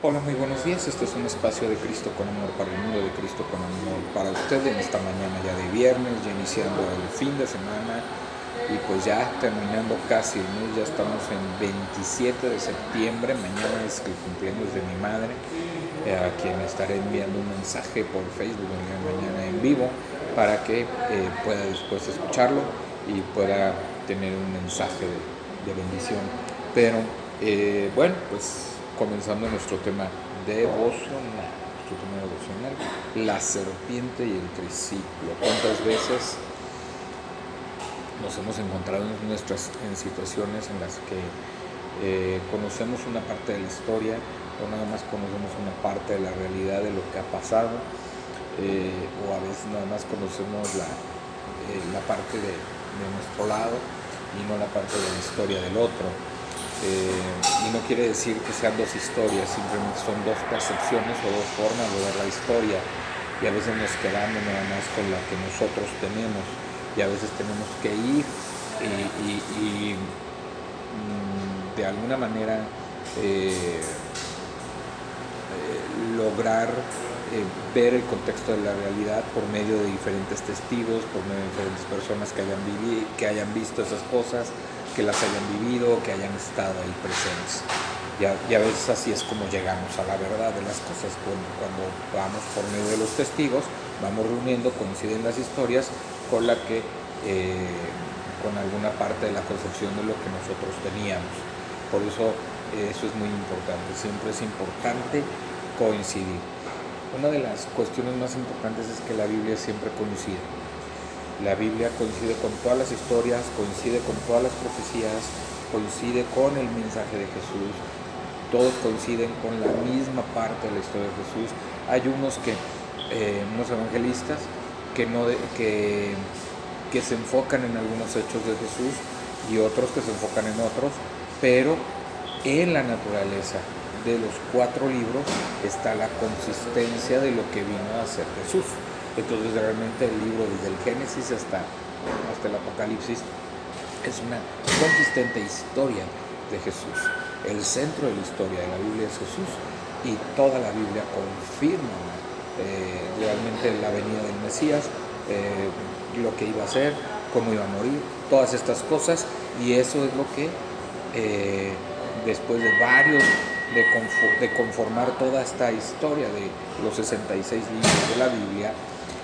Hola, muy buenos días. Este es un espacio de Cristo con amor para el mundo, de Cristo con amor para usted en esta mañana ya de viernes, ya iniciando el fin de semana y pues ya terminando casi el mes. Ya estamos en 27 de septiembre. Mañana es el cumpleaños de mi madre, a quien estaré enviando un mensaje por Facebook el día de mañana en vivo para que pueda después escucharlo y pueda tener un mensaje de bendición. Pero bueno, pues comenzando nuestro tema devocional, la serpiente y el triciclo. ¿Cuántas veces nos hemos encontrado en situaciones en las que conocemos una parte de la historia o nada más conocemos una parte de la realidad de lo que ha pasado, o a veces nada más conocemos la parte de nuestro lado y no la parte de la historia del otro? Y no quiere decir que sean dos historias, simplemente son dos percepciones o dos formas de ver la historia, y a veces nos quedamos nada más con la que nosotros tenemos, y a veces tenemos que ir de alguna manera lograr ver el contexto de la realidad por medio de diferentes testigos, por medio de diferentes personas que hayan visto esas cosas, que las hayan vivido, que hayan estado ahí presentes. Y a veces así es como llegamos a la verdad de las cosas. Cuando vamos por medio de los testigos, vamos reuniendo, coinciden las historias con la que con alguna parte de la concepción de lo que nosotros teníamos. Por eso eso es muy importante. Siempre es importante coincidir. Una de las cuestiones más importantes es que la Biblia siempre coincide. La Biblia coincide con todas las historias, coincide con todas las profecías, coincide con el mensaje de Jesús. Todos coinciden con la misma parte de la historia de Jesús. Hay unos evangelistas que se enfocan en algunos hechos de Jesús y otros que se enfocan en otros, pero en la naturaleza de los 4 libros está la consistencia de lo que vino a hacer Jesús. Entonces realmente el libro desde el Génesis hasta el Apocalipsis es una consistente historia de Jesús. El centro de la historia de la Biblia es Jesús, y toda la Biblia confirma realmente la venida del Mesías, lo que iba a hacer, cómo iba a morir, todas estas cosas. Y eso es lo que después de de conformar toda esta historia de los 66 libros de la Biblia,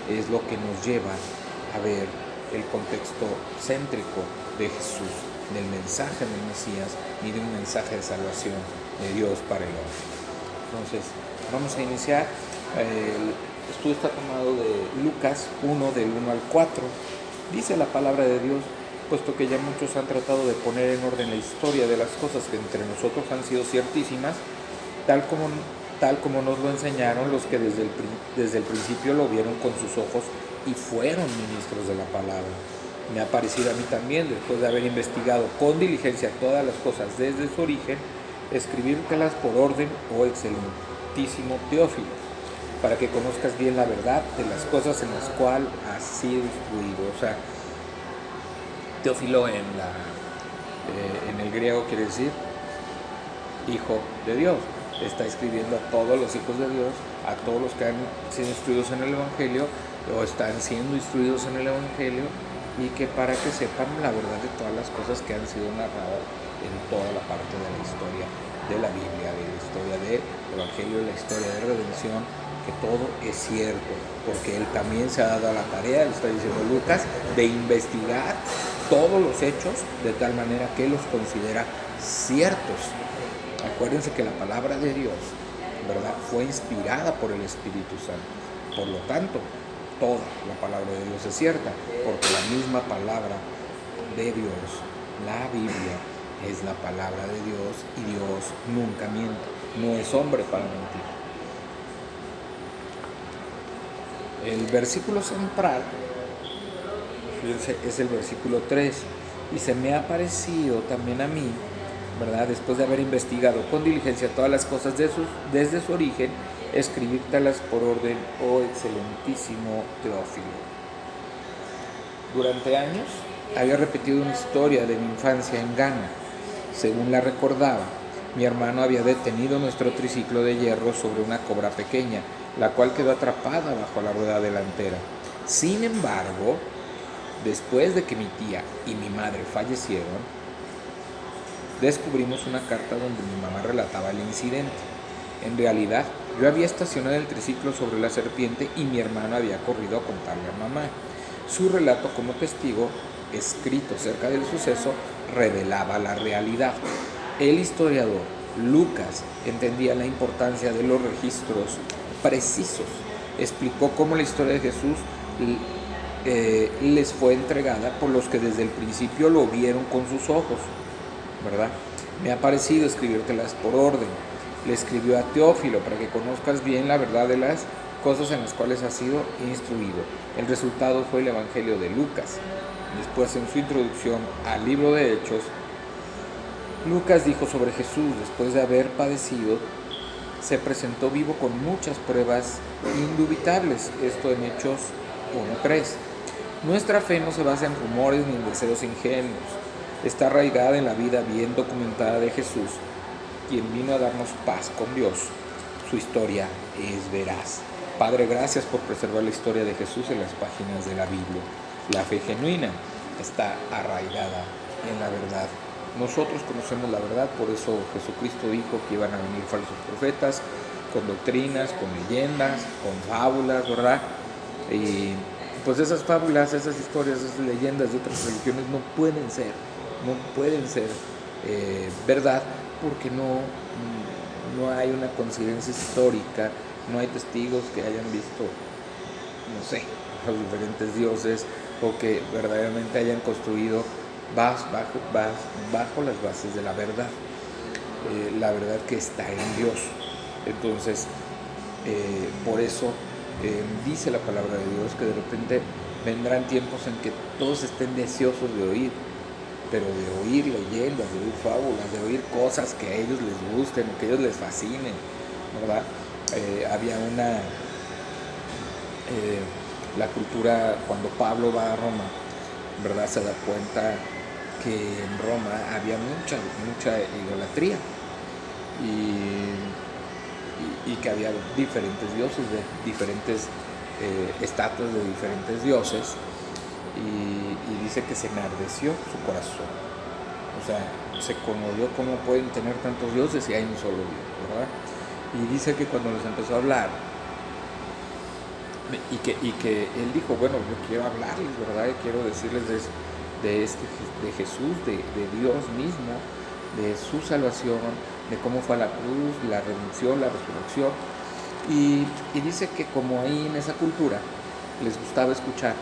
es lo que nos lleva a ver el contexto céntrico de Jesús, del mensaje del Mesías y de un mensaje de salvación de Dios para el hombre. Entonces, vamos a iniciar. El estudio está tomado de Lucas 1, del 1 al 4. Dice la palabra de Dios: puesto que ya muchos han tratado de poner en orden la historia de las cosas que entre nosotros han sido ciertísimas, tal como nos lo enseñaron los que desde el principio lo vieron con sus ojos y fueron ministros de la palabra. Me ha parecido a mí también, después de haber investigado con diligencia todas las cosas desde su origen, escribírtelas por orden, oh excelentísimo Teófilo, para que conozcas bien la verdad de las cosas en las cuales has sido instruido. O sea, Teófilo en el griego quiere decir hijo de Dios. Está escribiendo a todos los hijos de Dios, a todos los que han sido instruidos en el Evangelio o están siendo instruidos en el Evangelio, y que para que sepan la verdad de todas las cosas que han sido narradas en toda la parte de la historia de la Biblia, de la historia del Evangelio, de la historia de redención, que todo es cierto, porque él también se ha dado a la tarea, le está diciendo Lucas, de investigar todos los hechos de tal manera que los considera ciertos. Acuérdense que la palabra de Dios, ¿verdad?, fue inspirada por el Espíritu Santo. Por lo tanto, toda la palabra de Dios es cierta, porque la misma palabra de Dios, la Biblia, es la palabra de Dios, y Dios nunca miente, no es hombre para mentir. El versículo central es el versículo 3, y se me ha parecido también a mí, ¿verdad?, después de haber investigado con diligencia todas las cosas desde su origen, escribírtelas por orden, oh excelentísimo Teófilo. Durante años había repetido una historia de mi infancia en Ghana, según la recordaba, Mi hermano había detenido nuestro triciclo de hierro sobre una cobra pequeña, la cual quedó atrapada bajo la rueda delantera. Sin embargo, después de que mi tía y mi madre fallecieron, descubrimos una carta donde mi mamá relataba el incidente. En realidad, yo había estacionado el triciclo sobre la serpiente y mi hermano había corrido a contarle a mamá. Su relato como testigo, escrito cerca del suceso, revelaba la realidad. El historiador Lucas entendía la importancia de los registros precisos. Explicó cómo la historia de Jesús les fue entregada por los que desde el principio lo vieron con sus ojos, ¿verdad? Me ha parecido escribírtelas por orden. Le escribió a Teófilo para que conozcas bien la verdad de las cosas en las cuales has sido instruido. El resultado fue el Evangelio de Lucas. Después, en su introducción al libro de Hechos, Lucas dijo sobre Jesús: después de haber padecido, se presentó vivo con muchas pruebas indubitables. Esto en Hechos 1:3. Nuestra fe no se basa en rumores ni en deseos ingenuos. Está arraigada en la vida bien documentada de Jesús, quien vino a darnos paz con Dios. Su historia es veraz. Padre, gracias por preservar la historia de Jesús en las páginas de la Biblia. La fe genuina está arraigada en la verdad. Nosotros conocemos la verdad, por eso Jesucristo dijo que iban a venir falsos profetas con doctrinas, con leyendas, con fábulas, ¿verdad? Y pues esas fábulas, esas historias, esas leyendas de otras religiones no pueden ser verdad, porque no hay una coincidencia histórica, no hay testigos que hayan visto, no sé, los diferentes dioses, o que verdaderamente hayan construido bajo las bases de la verdad que está en Dios. Entonces, por eso dice la palabra de Dios que de repente vendrán tiempos en que todos estén deseosos de oír, pero de oír leyendas, de oír fábulas, de oír cosas que a ellos les gusten, que a ellos les fascinen, ¿verdad? Había la cultura, cuando Pablo va a Roma, ¿verdad? Se da cuenta que en Roma había mucha idolatría y que había diferentes dioses, de diferentes estatuas de diferentes dioses. Y dice que se enardeció su corazón, o sea, se conmovió cómo pueden tener tantos dioses y hay un solo Dios, ¿verdad? Y dice que cuando les empezó a hablar, y que él dijo, bueno, yo quiero hablarles, ¿verdad? Y quiero decirles de Jesús, de Dios mismo, de su salvación, de cómo fue a la cruz, la redención, la resurrección. Y dice que como ahí en esa cultura les gustaba escuchar,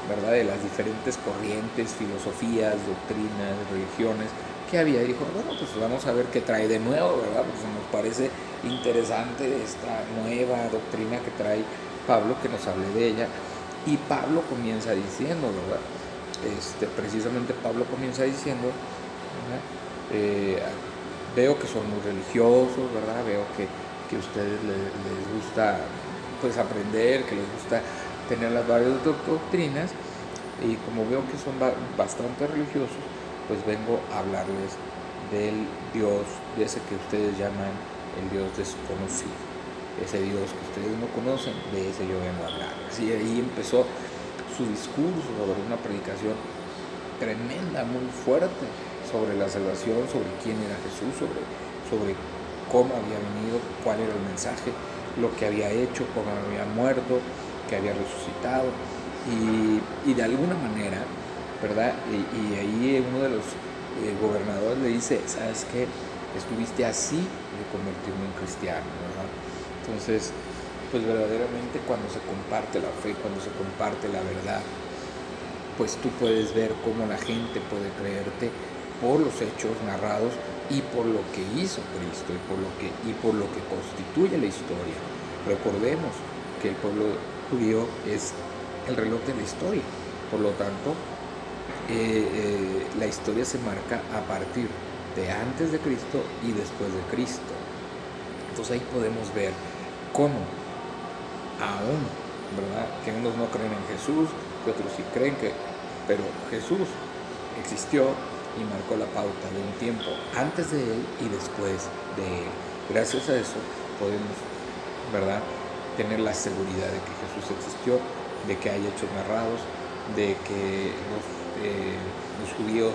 ¿verdad?, de las diferentes corrientes, filosofías, doctrinas, religiones que había, y dijo, bueno, pues vamos a ver qué trae de nuevo, ¿verdad? Pues nos parece interesante esta nueva doctrina que trae Pablo, que nos hable de ella. Y Pablo comienza diciendo, ¿verdad? Precisamente Pablo comienza diciendo, ¿verdad? Veo que son muy religiosos, ¿verdad? Veo que a ustedes les gusta pues aprender, que les gusta tener las varias doctrinas, y como veo que son bastante religiosos, pues vengo a hablarles del Dios, de ese que ustedes llaman el Dios desconocido, ese Dios que ustedes no conocen, de ese yo vengo a hablarles. Y ahí empezó su discurso sobre una predicación tremenda, muy fuerte, sobre la salvación, sobre quién era Jesús, sobre cómo había venido, cuál era el mensaje, lo que había hecho, cómo había muerto, que había resucitado, y de alguna manera, ¿verdad? Y ahí uno de los gobernadores le dice, ¿sabes qué? Estuviste así de convertirme en cristiano, ¿verdad? Entonces, pues verdaderamente cuando se comparte la fe, cuando se comparte la verdad, pues tú puedes ver cómo la gente puede creerte por los hechos narrados y por lo que hizo Cristo y por lo que constituye la historia. Recordemos que el pueblo judío es el reloj de la historia, por lo tanto la historia se marca a partir de antes de Cristo y después de Cristo. Entonces ahí podemos ver cómo aún, ¿verdad?, que unos no creen en Jesús, que otros sí creen, pero Jesús existió, y marcó la pauta de un tiempo antes de él y después de él. Gracias a eso podemos, ¿verdad?, tener la seguridad de que Jesús existió, de que hay hechos narrados, de que los judíos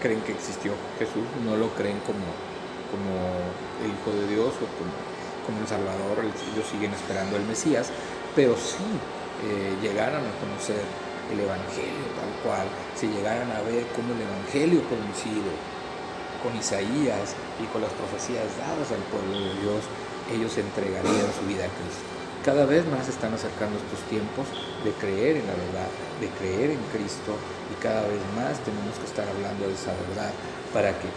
creen que existió Jesús, no lo creen como el Hijo de Dios o como el Salvador. Ellos siguen esperando el Mesías, pero si llegaran a conocer el Evangelio tal cual, si llegaran a ver cómo el Evangelio coincide con Isaías y con las profecías dadas al pueblo de Dios, ellos entregarían su vida a Cristo. Cada vez más se están acercando estos tiempos de creer en la verdad, de creer en Cristo, y cada vez más tenemos que estar hablando de esa verdad para que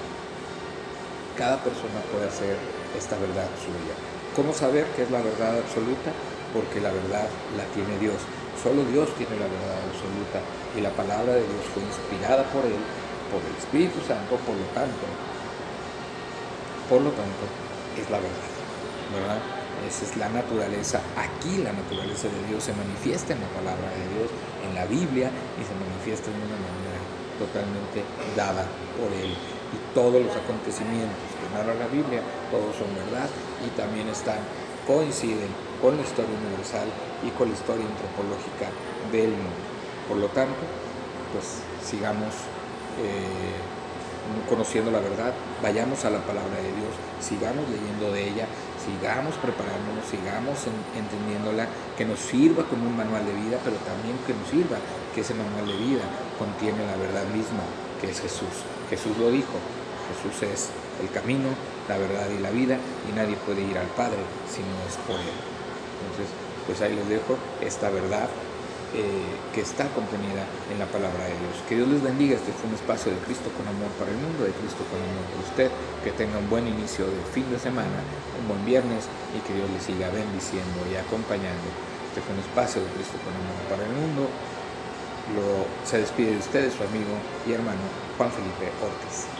cada persona pueda hacer esta verdad suya. ¿Cómo saber qué es la verdad absoluta? Porque la verdad la tiene Dios. Solo Dios tiene la verdad absoluta, y la palabra de Dios fue inspirada por Él, por el Espíritu Santo. Por lo tanto, es la verdad, ¿verdad? Esa es la naturaleza. Aquí la naturaleza de Dios se manifiesta en la palabra de Dios, en la Biblia, y se manifiesta de una manera totalmente dada por Él. Y todos los acontecimientos que narra la Biblia, todos son verdad, y también coinciden con la historia universal y con la historia antropológica del mundo. Por lo tanto, pues sigamos conociendo la verdad, vayamos a la palabra de Dios, sigamos leyendo de ella, sigamos preparándonos, sigamos entendiéndola, que nos sirva como un manual de vida, pero también que nos sirva que ese manual de vida contiene la verdad misma, que es Jesús. Jesús lo dijo, Jesús es el camino, la verdad y la vida, y nadie puede ir al Padre si no es por Él. Entonces, pues ahí les dejo esta verdad que está contenida en la palabra de Dios. Que Dios les bendiga. Este fue un espacio de Cristo con amor para el mundo, de Cristo con amor para usted. Que tenga un buen inicio de fin de semana, un buen viernes, y que Dios les siga bendiciendo y acompañando. Este fue un espacio de Cristo con amor para el mundo. Se despide de ustedes su amigo y hermano Juan Felipe Ortiz.